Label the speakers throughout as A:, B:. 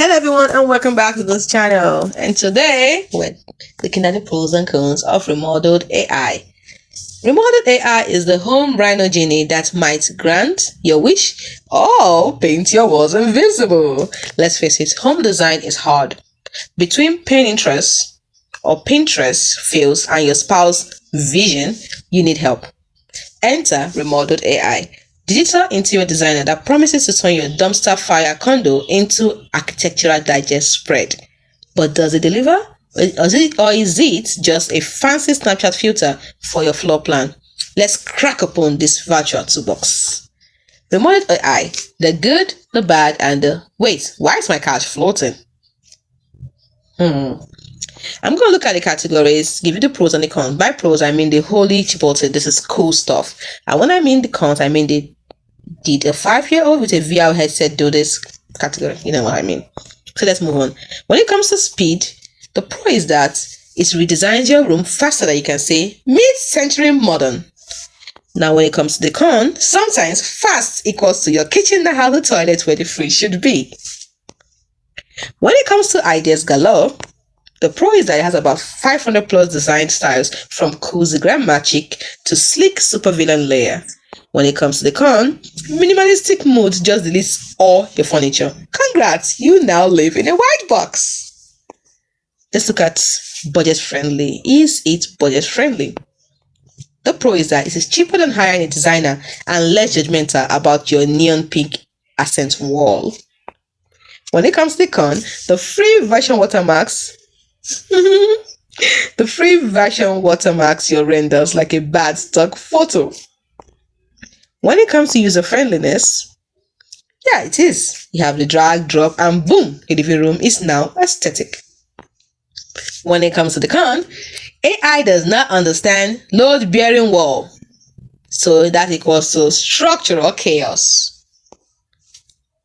A: Hello everyone and welcome back to this channel, and today we're looking at the pros and cons of Remolded AI. Remolded AI is the home rhino genie that might grant your wish or paint your walls invisible. Let's face it, home design is hard. Between Pinterest fails and your spouse's vision, you need help. Enter Remolded AI, digital interior designer that promises to turn your dumpster fire condo into architectural digest spread. But does it deliver? Or is it just a fancy Snapchat filter for your floor plan? Let's crack open this virtual toolbox. Remolded AI, the good, the bad, and the wait, why is my couch floating? I'm going to look at the categories, give you the pros and the cons. By pros, I mean the holy chipotle. This is cool stuff. And when I mean the cons, I mean did a 5-year-old with a VR headset do this category? You know what I mean. So let's move on. When it comes to speed, the pro is that it redesigns your room faster than you can say mid-century modern. Now when it comes to the con, sometimes fast equals to your kitchen that has a toilet where the fridge should be. When it comes to ideas galore, the pro is that it has about 500 plus design styles from cozy grandma chic to sleek supervillain layer. When it comes to the con, minimalistic mode just deletes all your furniture. Congrats, you now live in a white box. Let's look at budget friendly. Is it budget friendly? The pro is that it is cheaper than hiring a designer and less judgmental about your neon pink accent wall. When it comes to the con, the free version watermarks your renders like a bad stock photo. When it comes to user friendliness, yeah, it is. You have the drag, drop, and boom, the living room is now aesthetic. When it comes to the con, AI does not understand load-bearing wall, so that equals to structural chaos.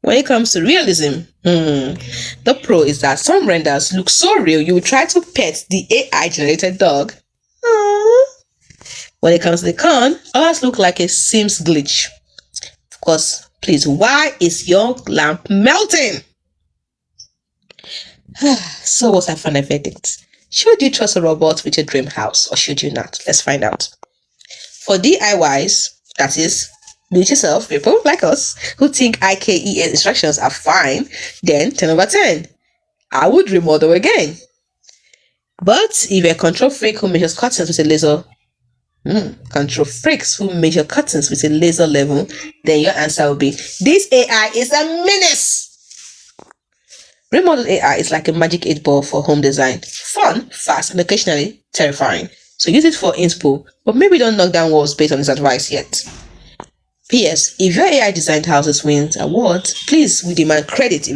A: When it comes to realism, the pro is that some renders look so real you will try to pet the AI-generated dog. When it comes to the con, others look like a Sims glitch. Of course, please, why is your lamp melting? So what's our final verdict? Should you trust a robot with your dream house or should you not? Let's find out. For DIYs, that is, do-it-yourself people like us who think IKEA instructions are fine, then 10 over 10. I would remodel again. But if you're a control freak who measures curtains with a laser level, then your answer will be, this AI is a menace. Remodeled AI is like a magic 8-ball for home design. Fun, fast, and occasionally terrifying. So use it for inspo, but maybe don't knock down walls based on this advice yet. P.S. If your AI designed houses wins awards, please, we demand credit.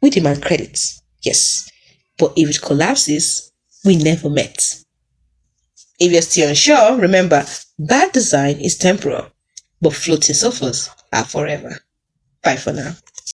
A: We demand credit, yes. But if it collapses, we never met. If you're still unsure, remember, bad design is temporal, but floating sofas are forever. Bye for now.